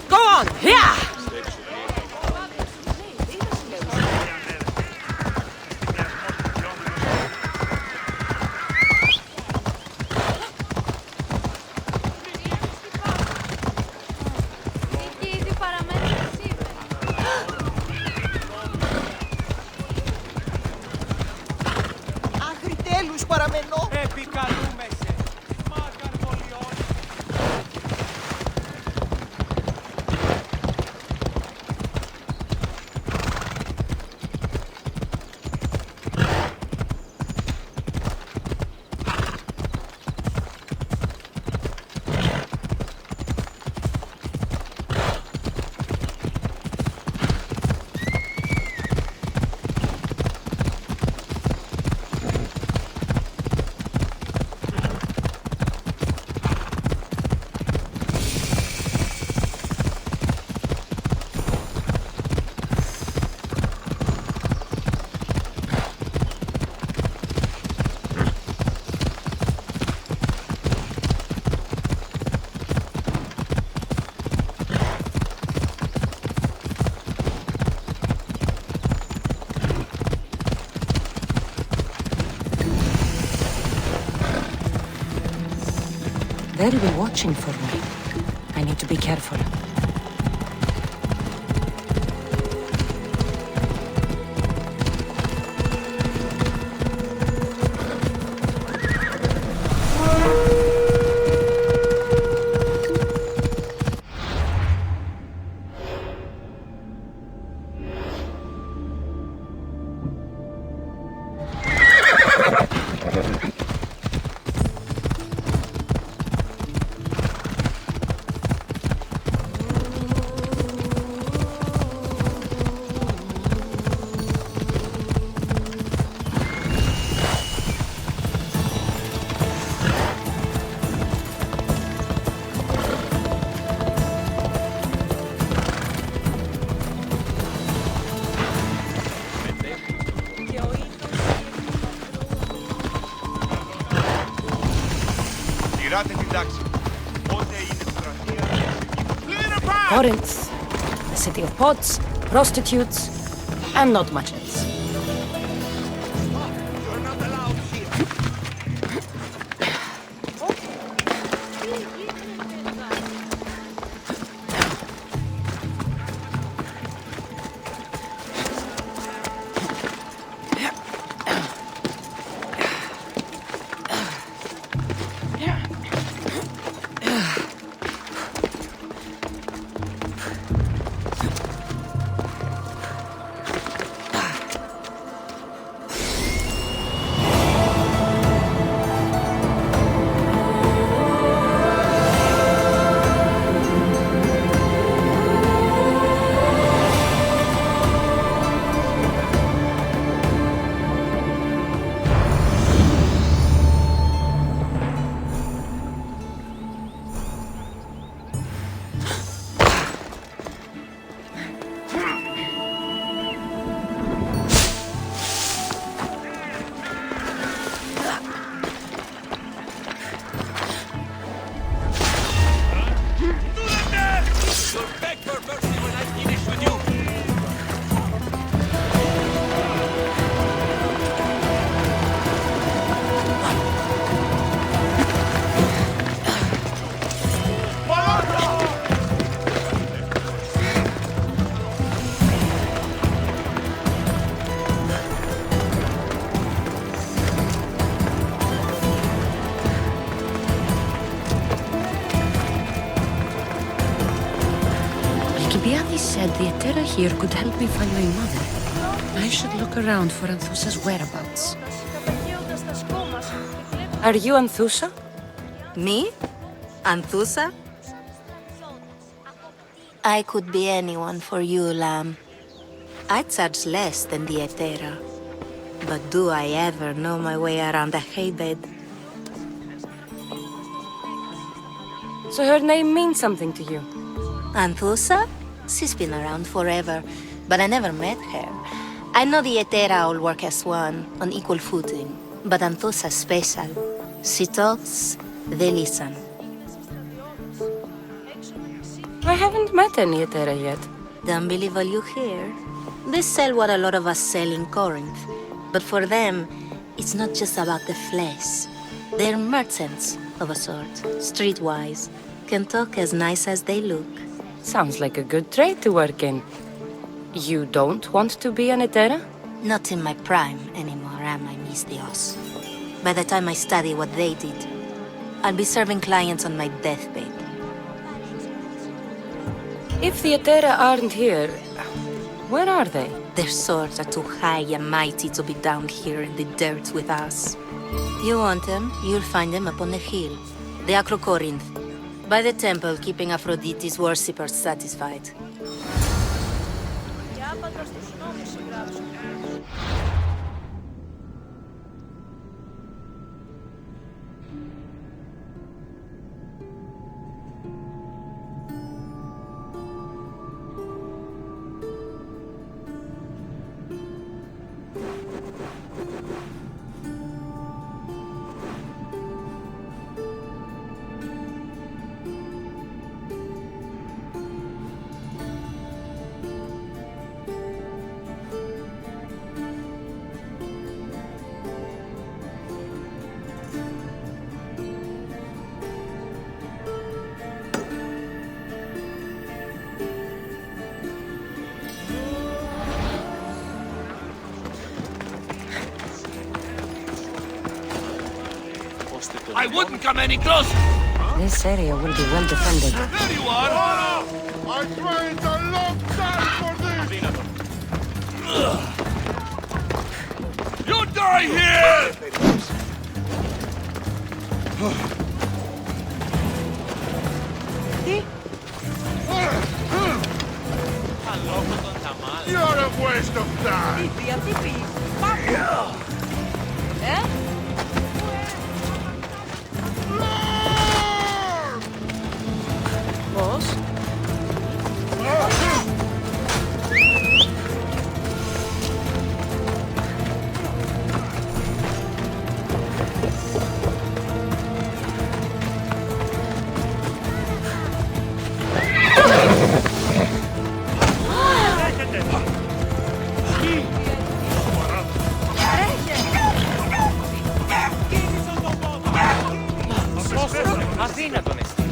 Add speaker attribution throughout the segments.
Speaker 1: Go on! Yeah!
Speaker 2: Άχρη τέλους παραμένω.
Speaker 3: Επικαλούμε σε. Μάκαρ βολιών.
Speaker 1: They'll be watching for me. I need to be careful. Corinth, the city of pots, prostitutes, and not much else. Said the Etera here could help me find my mother. I should look around for Anthusa's whereabouts. Are you Anthusa?
Speaker 4: Me? Anthusa? I could be anyone for you, Lamb. I charge less than the Etera. But do I ever know my way around a haybed?
Speaker 1: So her name means something to you?
Speaker 4: Anthusa? She's been around forever, but I never met her. I know the Etera all work as one, on equal footing, but Anthosa's special. She talks, they listen.
Speaker 1: I haven't met any Etera yet.
Speaker 4: Don't believe all you hear. They sell what a lot of us sell in Corinth. But for them, it's not just about the flesh. They're merchants of a sort, streetwise. Can talk as nice as they look.
Speaker 1: Sounds like a good trade to work in. You don't want to be an Etera?
Speaker 4: Not in my prime anymore, am I, Miss Dios? By the time I study what they did, I'll be serving clients on my deathbed.
Speaker 1: If the Etera aren't here, where are they?
Speaker 4: Their swords are too high and mighty to be down here in the dirt with us. You want them, you'll find them up on the hill. The Acro Corinth. By the temple, keeping Aphrodite's worshippers satisfied.
Speaker 3: I wouldn't come any closer!
Speaker 1: This area will be well defended.
Speaker 3: There you are!
Speaker 5: I trained a long time for this!
Speaker 3: You die here!
Speaker 5: You're a waste of time!
Speaker 3: Αδύνατον εσύ.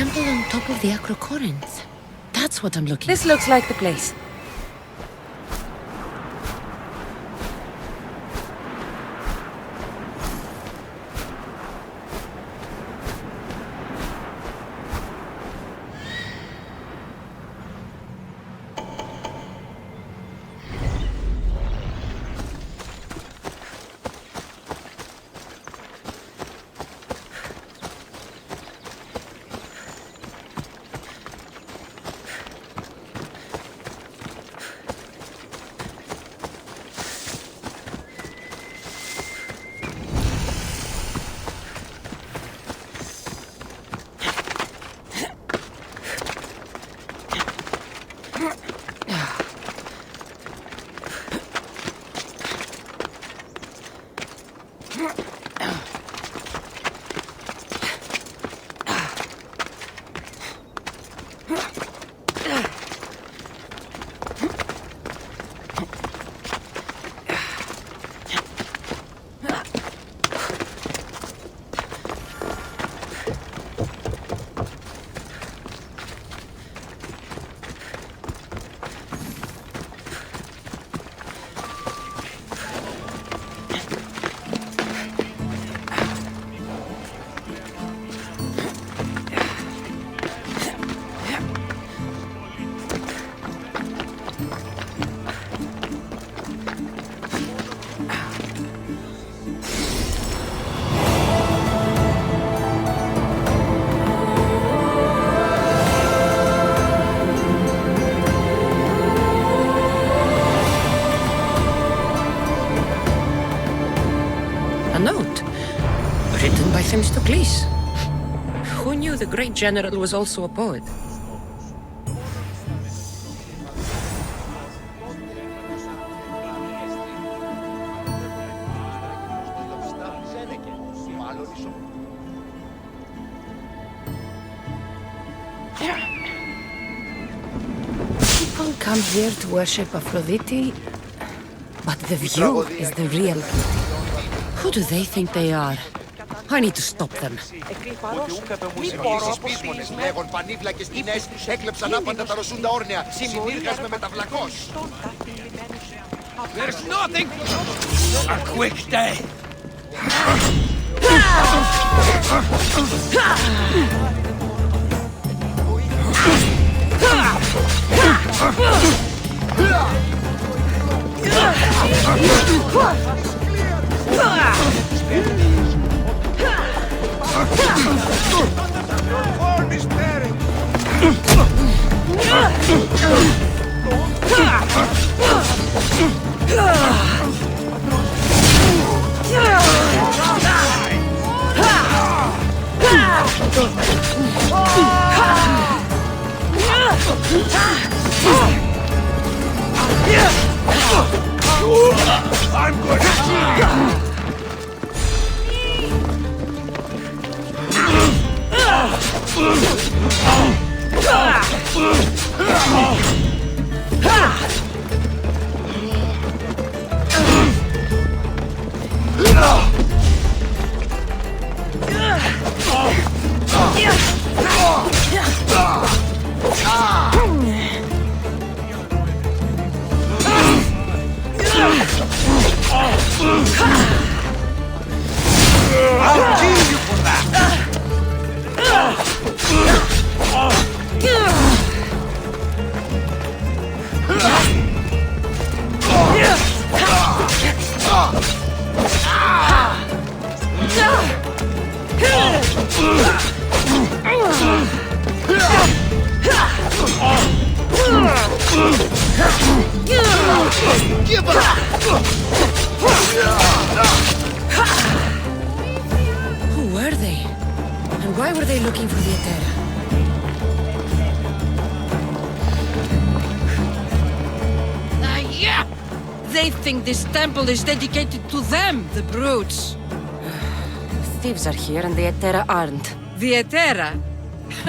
Speaker 1: temple on top of the Acrocorinth. That's what I'm looking for.
Speaker 6: This looks like the place.
Speaker 1: A note. Written by Themistocles. Who knew the great general was also a poet? People come here to worship Aphrodite, but the view is the real beauty. Who do they think they are? I need to stop them.
Speaker 2: Λέγον πανίβλακες τινές, έκλεψαν άπαντα τα ρωσούντα όρνεα. Συνήργας με μεταβλακός.
Speaker 3: There's nothing! A quick day!
Speaker 5: All is buried.
Speaker 3: I'm going to kill you!
Speaker 2: I'll kill you for that! Give up!
Speaker 1: Who were they? And why were they looking for the Etera?
Speaker 6: Yeah! They think this temple is dedicated to them, the brutes.
Speaker 1: Thieves are here and the Etera aren't.
Speaker 6: The Etera?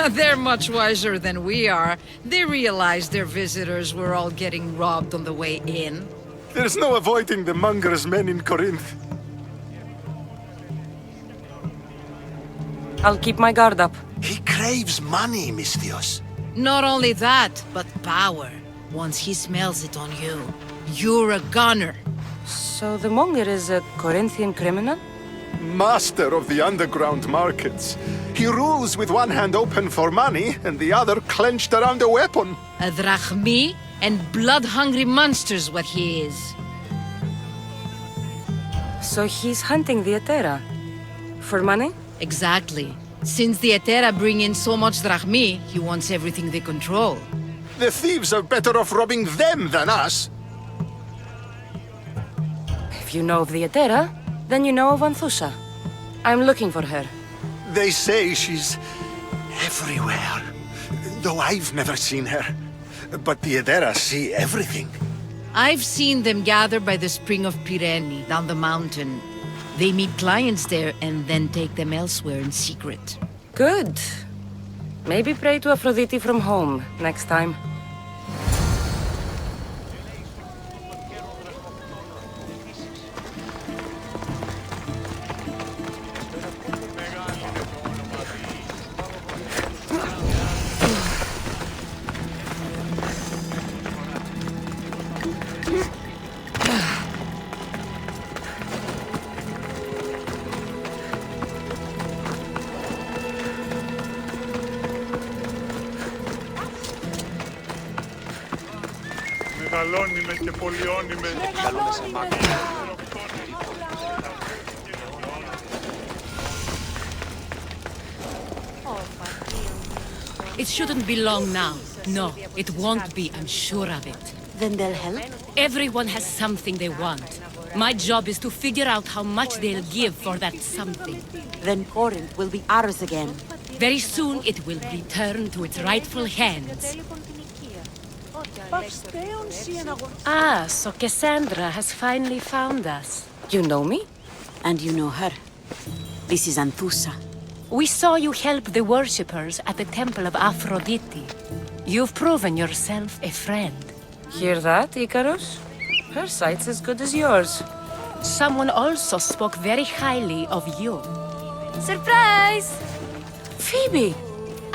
Speaker 6: They're much wiser than we are. They realized their visitors were all getting robbed on the way in.
Speaker 7: There's no avoiding the monger's men in Corinth.
Speaker 1: I'll keep my guard up.
Speaker 7: He
Speaker 2: craves money, Misthios.
Speaker 6: Not only that, but power. Once he smells it on you, you're a gunner.
Speaker 1: So the monger is a Corinthian criminal?
Speaker 7: Master of the underground markets. He rules with one hand open for money and the other clenched around a weapon.
Speaker 6: A drachmi and blood-hungry monster's what he is.
Speaker 1: So he's hunting the Etera. For money?
Speaker 6: Exactly. Since the Etera bring in so much drachmi, he wants everything they control.
Speaker 7: The thieves are better off robbing them than us.
Speaker 1: If you know of the Etera, then you know of Anthusa. I'm looking for her.
Speaker 7: They say she's everywhere, though I've never seen her. But the Edera see everything.
Speaker 6: I've seen them gather by the spring of Pireni, down the mountain. They meet clients there and then take them elsewhere in secret.
Speaker 1: Good. Maybe pray to Aphrodite from home next time.
Speaker 5: Μεγαλώνυμες και πολυώνυμες.
Speaker 1: It shouldn't be long now. No, it won't be, I'm sure of it.
Speaker 4: Then they'll help?
Speaker 1: Everyone has something they want. My job is to figure out how much they'll give for that something.
Speaker 8: Then Corinth will be ours again.
Speaker 1: Very soon it will return to its rightful hands. Ah, so Cassandra has finally found us. You know me?
Speaker 8: And you know her. This is Anthusa.
Speaker 1: We saw you help the worshippers at the temple of Aphrodite. You've proven yourself a friend. Hear that, Icarus? Her sight's as good as yours. Someone also spoke very highly of you.
Speaker 9: Surprise!
Speaker 1: Phoebe!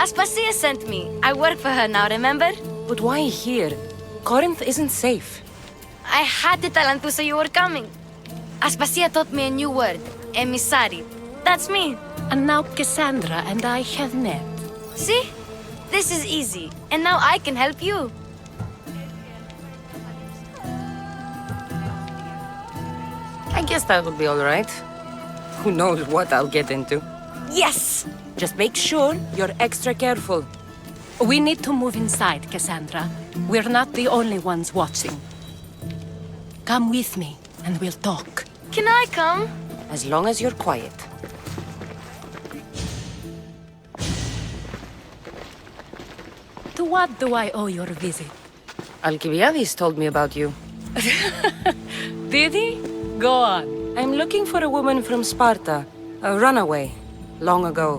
Speaker 9: Aspasia sent me. I work for her now, remember?
Speaker 1: But why here? Corinth isn't safe.
Speaker 9: I had to tell Anthusa you were coming. Aspasia taught me a new word, emissary. That's me.
Speaker 1: And now Cassandra and I have met.
Speaker 9: See? This is easy. And now I can help you.
Speaker 1: I guess that would be all right. Who knows what I'll get into.
Speaker 9: Yes!
Speaker 1: Just make sure you're extra careful. We need to move inside, Cassandra. We're not the only ones watching. Come with me, and we'll talk.
Speaker 9: Can I come?
Speaker 1: As long as you're quiet. To what do I owe your visit? Alcibiades told me about you. Did he? Go on. I'm looking for a woman from Sparta, a runaway, long ago.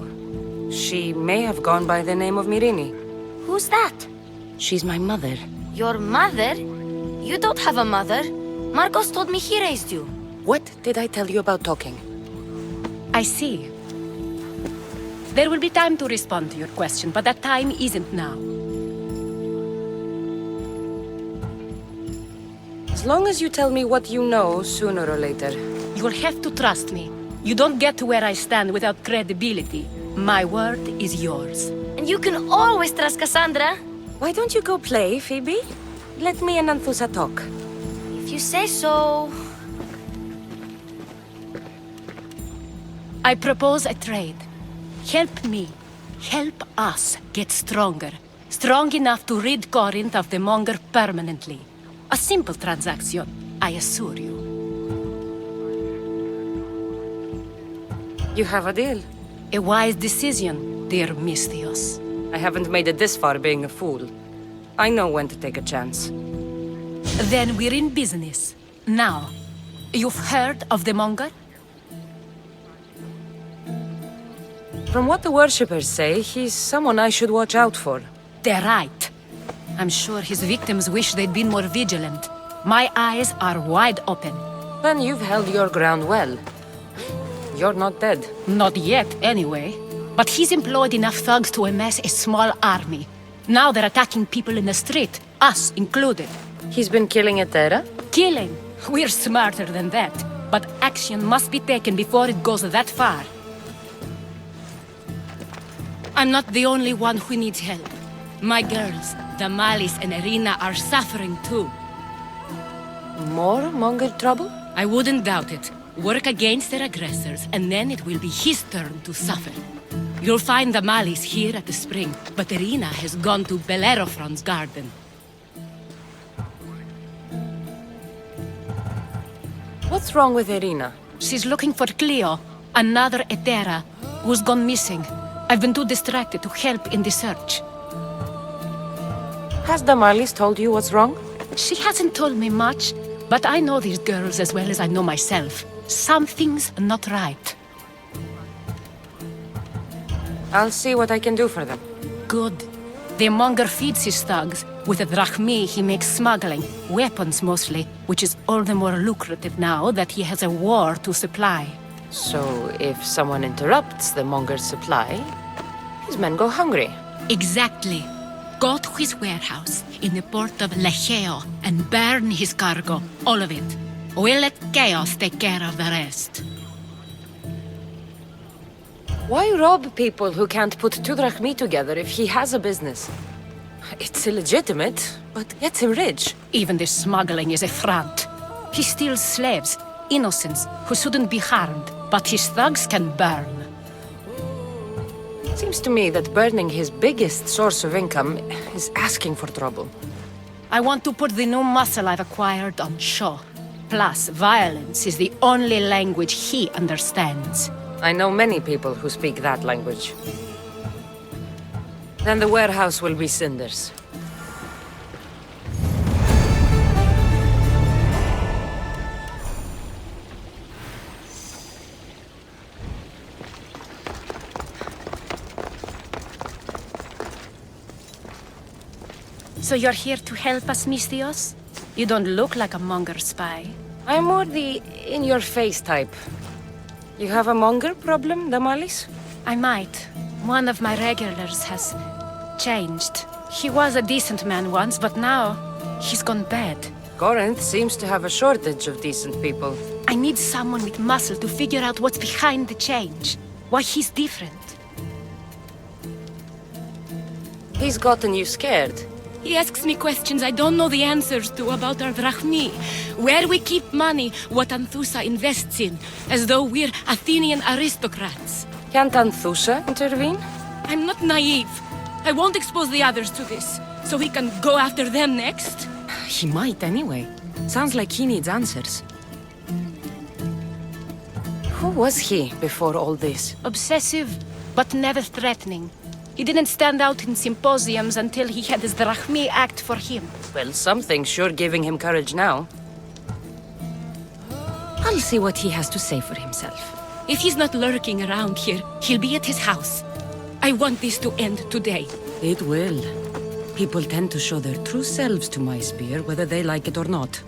Speaker 1: She may have gone by the name of Myrine.
Speaker 9: Who's that?
Speaker 1: She's my mother.
Speaker 9: Your mother? You don't have a mother. Marcos told me he raised you.
Speaker 1: What did I tell you about talking? I see. There will be time to respond to your question, but that time isn't now. As long as you tell me what you know, sooner or later. You'll have to trust me. You don't get to where I stand without credibility. My word is yours.
Speaker 9: And you can always trust Cassandra.
Speaker 1: Why don't you go play, Phoebe? Let me and Anthusa talk.
Speaker 9: If you say so.
Speaker 1: I propose a trade. Help me. Help us get stronger. Strong enough to rid Corinth of the monger permanently. A simple transaction, I assure you. You have a deal. A wise decision, dear Misthios. I haven't made it this far being a fool. I know when to take a chance. Then we're in business. Now, you've heard of the monger? From what the worshippers say, he's someone I should watch out for. They're right. I'm sure his victims wish they'd been more vigilant. My eyes are wide open. Then you've held your ground well. You're not dead. Not yet, anyway. but he's employed enough thugs to amass a small army. Now they're attacking people in the street, us included. He's been killing Etera? Killing? We're smarter than that. But action must be taken before it goes that far. I'm not the only one who needs help. My girls, Damalis and Irina, are suffering too. More Mongol trouble? I wouldn't doubt it. Work against their aggressors, and then it will be his turn to suffer. You'll find Damalis here at the spring, but Irina has gone to Bellerophon's garden. What's wrong with Irina? She's looking for Cleo, another Etera, who's gone missing. I've been too distracted to help in the search. Has Damalis told you what's wrong? She hasn't told me much, but I know these girls as well as I know myself. Something's not right. I'll see what I can do for them. Good. The monger feeds his thugs. With the drachmi, he makes smuggling. Weapons, mostly. Which is all the more lucrative now that he has a war to supply. So, if someone interrupts the monger's supply, his men go hungry. Exactly. Go to his warehouse in the port of Lecheo and burn his cargo. All of it. We'll let chaos take care of the rest. Why rob people who can't put two drachmi together if he has a business? It's illegitimate, but gets him rich. Even this smuggling is a front. He steals slaves, innocents, who shouldn't be harmed, but his thugs can burn. Seems to me that burning his biggest source of income is asking for trouble. I want to put the new muscle I've acquired on show. Plus, violence is the only language he understands. I know many people who speak that language. Then the warehouse will be cinders. So you're here to help us, Mistios? You don't look like a monger spy. I'm more the in-your-face type. You have a monger problem, Damalis? I might. One of my regulars has changed. He was a decent man once, but now he's gone bad. Corinth seems to have a shortage of decent people. I need someone with muscle to figure out what's behind the change. Why he's different. He's gotten you scared. He asks me questions I don't know the answers to about our drachmi, where we keep money, what Anthusa invests in, as though we're Athenian aristocrats. Can't Anthusa intervene? I'm not naive. I won't expose the others to this, so he can go after them next. He might anyway. Sounds like he needs answers. Who was he before all this? Obsessive, but never threatening. He didn't stand out in symposiums until he had his drachmi act for him. Well, something's sure giving him courage now. I'll see what he has to say for himself. If he's not lurking around here, he'll be at his house. I want this to end today. It will. People tend to show their true selves to my spear, whether they like it or not.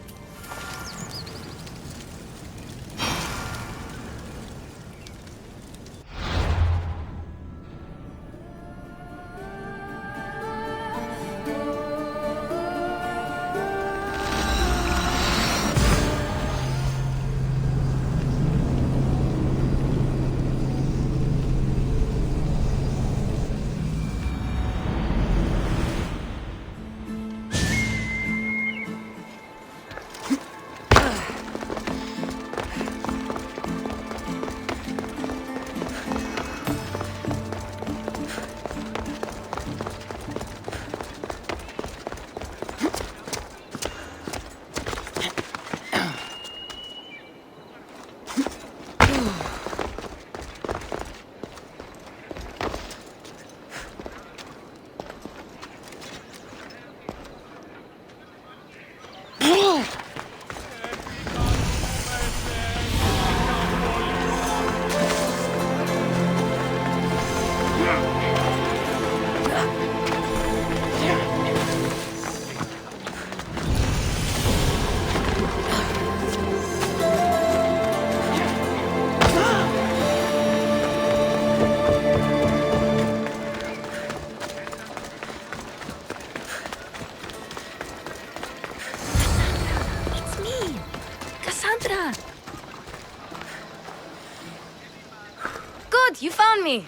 Speaker 9: me.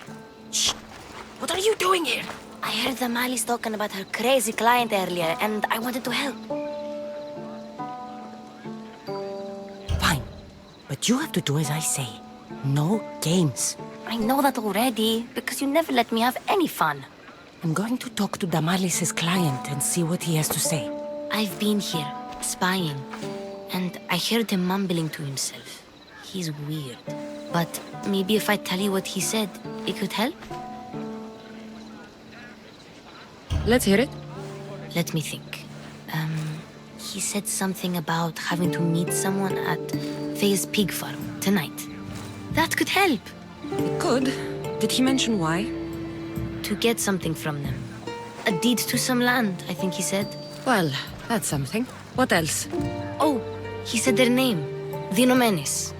Speaker 1: Shh! What are you doing here?
Speaker 9: I heard the Mali's talking about her crazy client earlier, and I wanted to help.
Speaker 1: Fine. But you have to do as I say. No games.
Speaker 9: I know that already, because you never let me have any fun.
Speaker 1: I'm going to talk to Damalis' client and see what he has to say.
Speaker 9: I've been here, spying, and I heard him mumbling to himself. He's weird. But maybe if I tell you what he said, it could help?
Speaker 1: Let's hear it.
Speaker 9: Let me think. He said something about having to meet someone at Faye's pig farm tonight. That could help.
Speaker 1: It could. Did he mention why?
Speaker 9: To get something from them. A deed to some land, I think he said.
Speaker 1: Well, that's something. What else?
Speaker 9: Oh, he said their name. The Nomenis.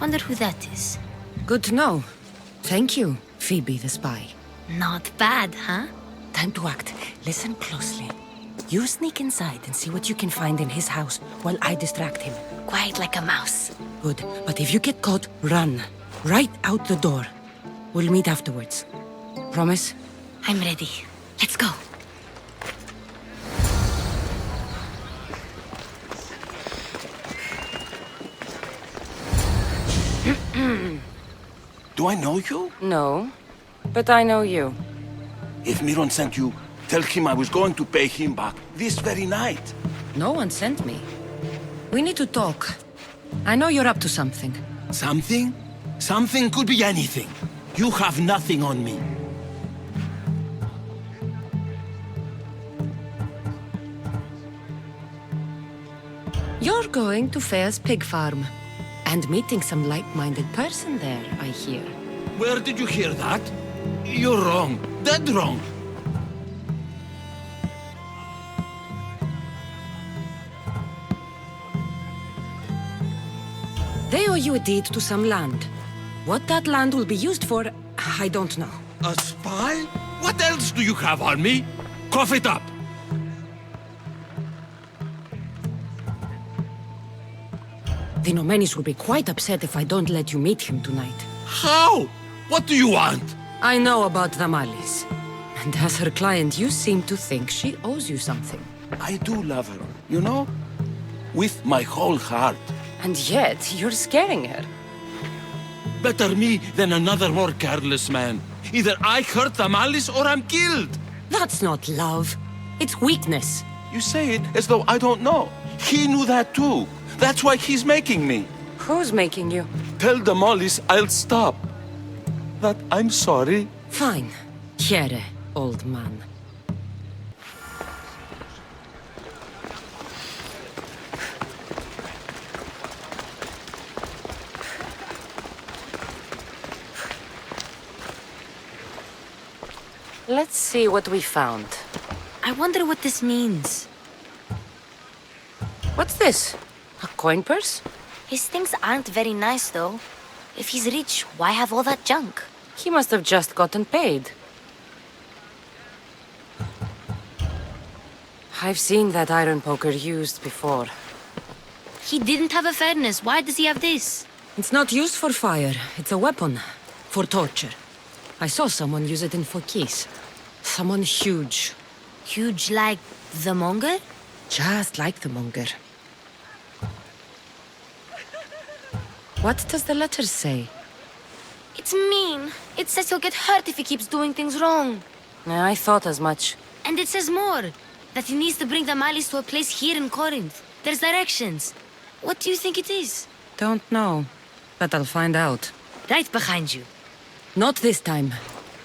Speaker 9: Wonder who that is.
Speaker 1: Good to know. Thank you, Phoebe the spy.
Speaker 9: Not bad, huh?
Speaker 1: Time to act. Listen closely. You sneak inside and see what you can find in his house while I distract him.
Speaker 9: Quiet like a mouse.
Speaker 1: Good. But if you get caught, run. Right out the door. We'll meet afterwards. Promise?
Speaker 9: I'm ready. Let's go.
Speaker 3: Do I know you?
Speaker 1: No. But I know you.
Speaker 3: If Miron sent you, tell him I was going to pay him back this very night.
Speaker 1: No one sent me. We need to talk. I know you're up to something.
Speaker 3: Something? Something could be anything. You have nothing on me.
Speaker 1: You're going to Fair's pig farm. And meeting some like-minded person there, I hear.
Speaker 3: Where did you hear that? You're wrong. Dead wrong.
Speaker 1: They owe you a deed to some land. What that land will be used for, I don't know.
Speaker 3: A spy? What else do you have on me? Cough it up.
Speaker 1: The Nomenis will be quite upset if I don't let you meet him tonight.
Speaker 3: How? What do you want?
Speaker 1: I know about Damalis. And as her client, you seem to think she owes you something.
Speaker 3: I do love her, you know? With my whole heart.
Speaker 1: And yet, you're scaring her.
Speaker 3: Better me than another more careless man. Either I hurt Damalis or I'm killed.
Speaker 1: That's not love. It's weakness.
Speaker 3: You say it as though I don't know. He knew that too. That's why he's making me.
Speaker 1: Who's making you?
Speaker 3: Tell Damalis I'll stop. That I'm sorry.
Speaker 1: Fine. Here, old man. Let's see what we found.
Speaker 9: I wonder what this means.
Speaker 1: What's this? A coin purse?
Speaker 9: His things aren't very nice, though. If he's rich, why have all that junk?
Speaker 1: He must have just gotten paid. I've seen that iron poker used before.
Speaker 9: He didn't have a furnace. Why does he have this?
Speaker 1: It's not used for fire. It's a weapon. For torture. I saw someone use it in Fokis. Someone huge.
Speaker 9: Huge like the Monger?
Speaker 1: Just like the Monger. What does the letter say?
Speaker 9: It's mean. It says he'll get hurt if he keeps doing things wrong.
Speaker 1: I thought as much.
Speaker 9: And it says more. That he needs to bring the Malis to a place here in Corinth. There's directions. What do you think it is?
Speaker 1: Don't know. But I'll find out.
Speaker 9: Right behind you.
Speaker 1: Not this time.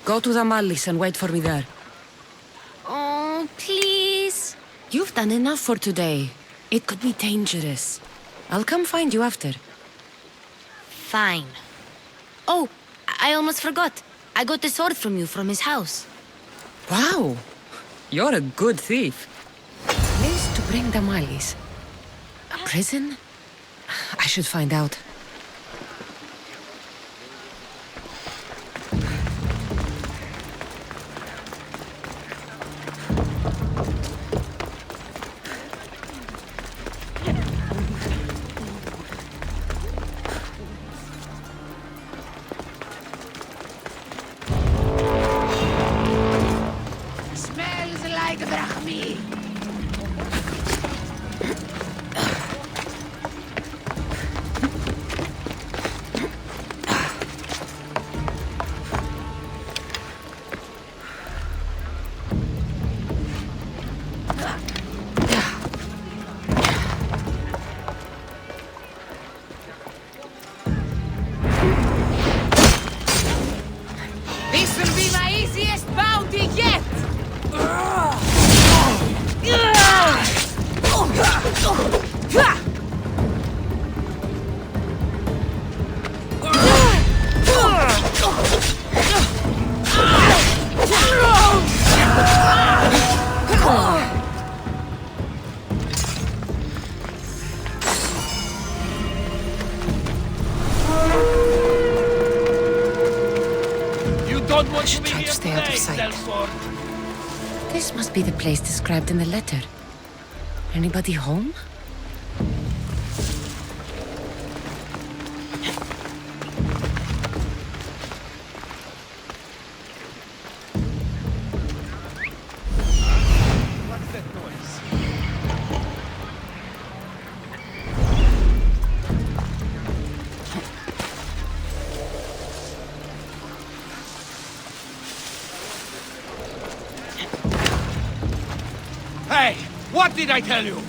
Speaker 1: Go to the Malis and wait for me there.
Speaker 9: Oh, please.
Speaker 1: You've done enough for today. It could be dangerous. I'll come find you after.
Speaker 9: Fine. Oh, I almost forgot. I got the sword from you from his house.
Speaker 1: Wow! You're a good thief. Place to bring the Malis. A prison? I should find out.
Speaker 6: This will be my easiest bounty yet!
Speaker 3: Don't want
Speaker 1: should
Speaker 3: to be
Speaker 1: try to
Speaker 3: here
Speaker 1: stay out of
Speaker 3: today,
Speaker 1: sight.
Speaker 3: Delford.
Speaker 1: This must be the place described in the letter. Anybody home?
Speaker 3: Hey, what did I tell you?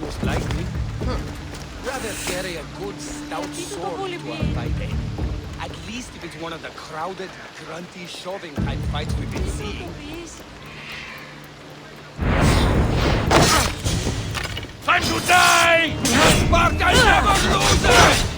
Speaker 2: Most likely. Rather carry a good stout sword to a fight, eh? At least if it's one of the crowded, grunty, shoving type fights we've been seeing.
Speaker 3: Time to die! Sparta never loses!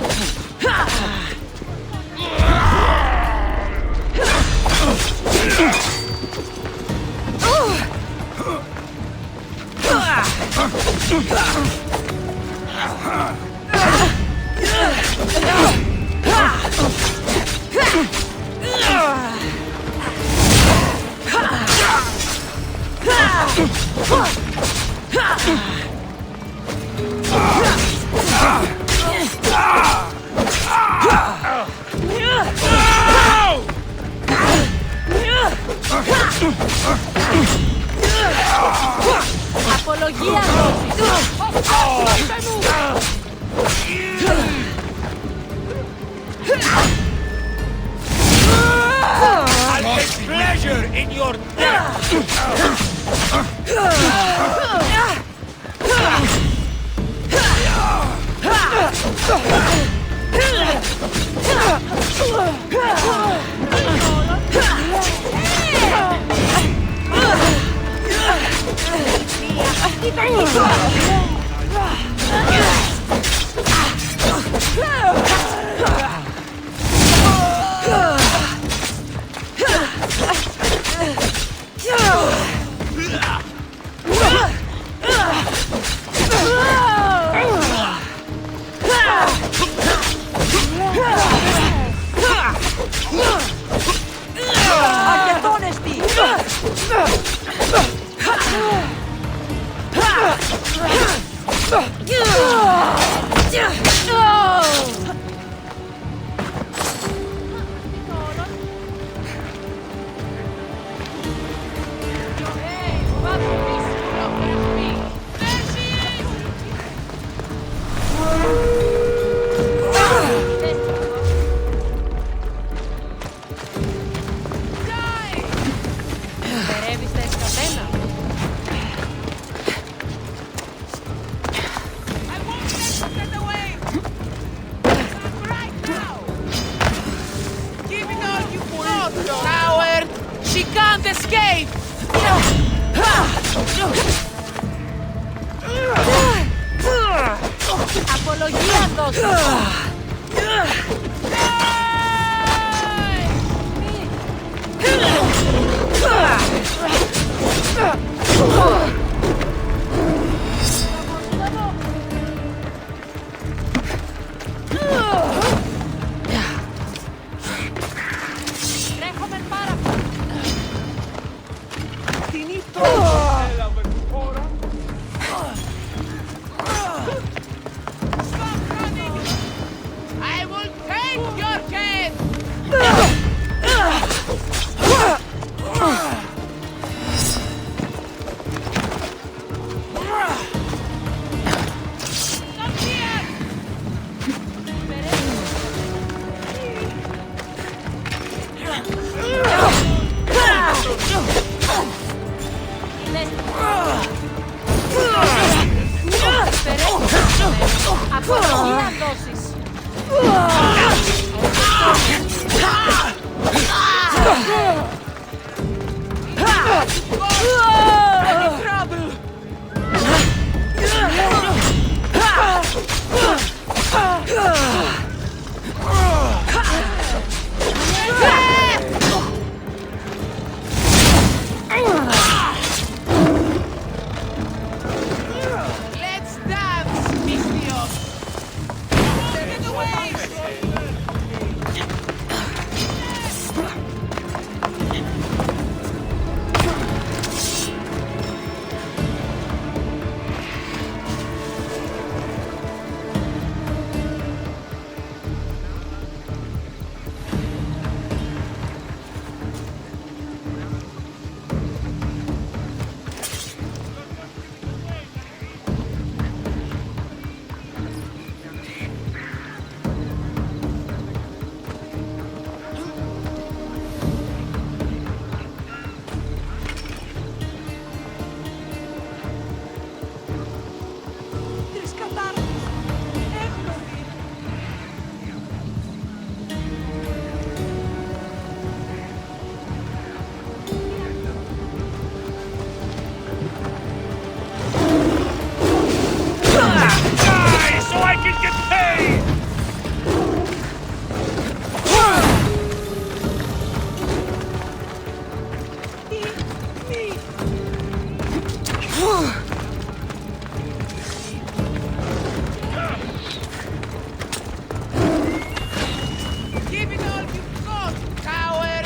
Speaker 6: Apología
Speaker 3: I'll take pleasure in your death!
Speaker 6: can't escape! Απολογία δώσε! Τρέχομαι πάρα πολύ!
Speaker 2: Έλαβε χώρα.
Speaker 6: Stop running! I will take your head! Stop here! Απολογία δώσεις! Any trouble? Let's dance, Misthios! Get away! Τρεις κατάρτους! Εύκολοι!
Speaker 5: Die so I can get paid!
Speaker 6: Give it all you've got, coward!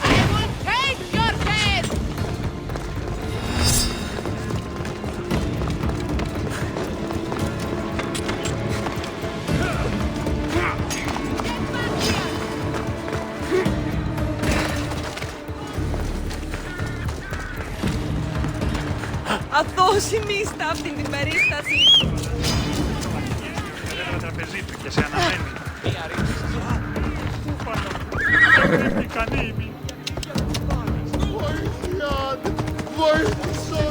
Speaker 6: I will take your head! Get back here! Αθώσιμη στα αυτήν την περίσταση!
Speaker 5: Ένα τραπεζί του και σε αναμένει. Ούφαλο. Πρέπει κανείς.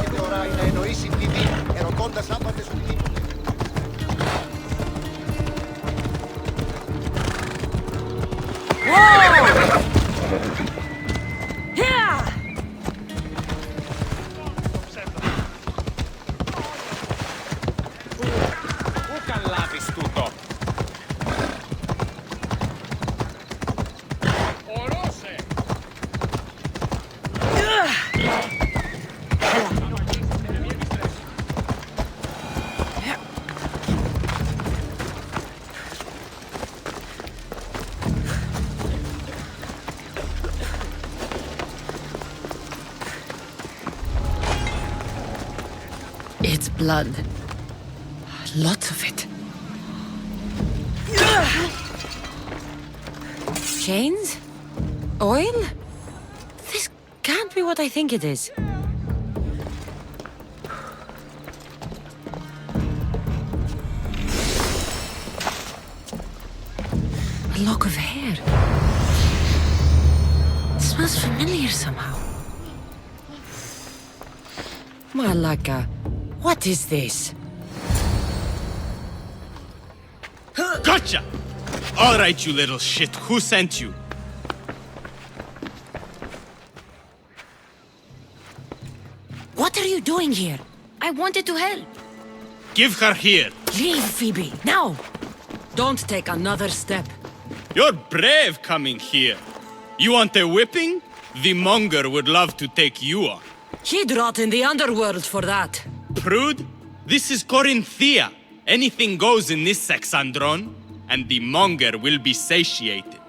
Speaker 7: Και τώρα να εννοήσει τη βία, ερωτώντας άπαντες του τύπου.
Speaker 2: Πού καν λάβεις τούτο. Ορώσε.
Speaker 1: It's blood. Lots of it. Chains? Oil? This can't be what I think it is. A lock of hair. It smells familiar somehow. Malaka, what is this?
Speaker 5: Gotcha! All right, you little shit. Who sent you?
Speaker 1: What are you doing here?
Speaker 9: I wanted to help.
Speaker 5: Give her here.
Speaker 1: Leave, Phoebe, now! Don't take another step.
Speaker 5: You're brave coming here. You want a whipping? The monger would love to take you on.
Speaker 1: He'd rot in the underworld for that.
Speaker 5: Prude, this is Corinthia. Anything goes in this Sexandron, and the monger will be satiated.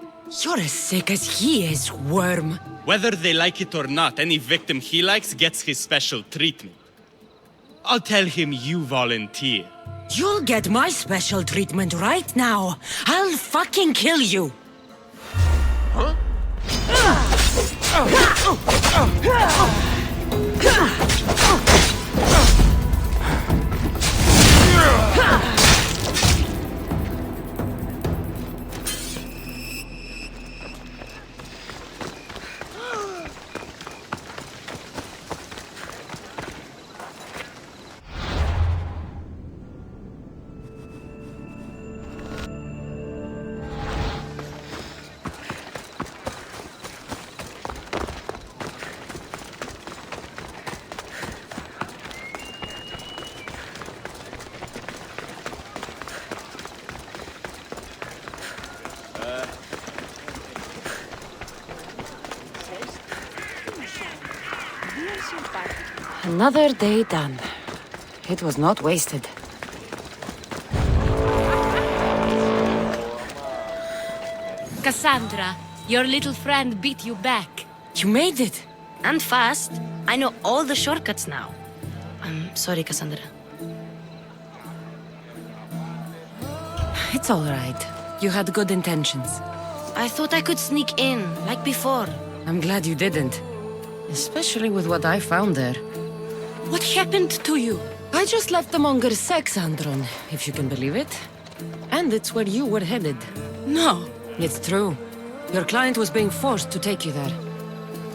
Speaker 1: You're as sick as he is, worm.
Speaker 5: Whether they like it or not, any victim he likes gets his special treatment. I'll tell him you volunteer.
Speaker 1: You'll get my special treatment right now. I'll fucking kill you. Another day done. It was not wasted.
Speaker 9: Cassandra, your little friend beat you back.
Speaker 1: You made it.
Speaker 9: And fast. I know all the shortcuts now. I'm sorry, Cassandra.
Speaker 1: It's all right. You had good intentions.
Speaker 9: I thought I could sneak in, like before.
Speaker 1: I'm glad you didn't. Especially with what I found there.
Speaker 9: What happened to you?
Speaker 1: I just left the monger's Sexandron, if you can believe it. And it's where you were headed.
Speaker 9: No.
Speaker 1: It's true. Your client was being forced to take you there.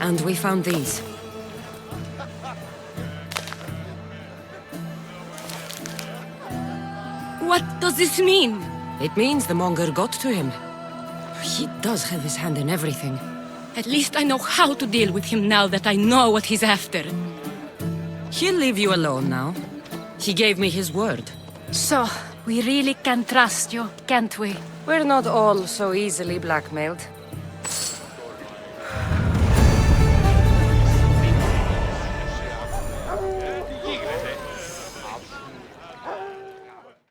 Speaker 1: And we found these.
Speaker 9: What does this mean?
Speaker 1: It means the monger got to him. He does have his hand in everything.
Speaker 9: At least I know how to deal with him now that I know what he's after.
Speaker 1: He'll leave you alone now. He gave me his word.
Speaker 9: So, we really can trust you, can't we?
Speaker 1: We're not all so easily blackmailed.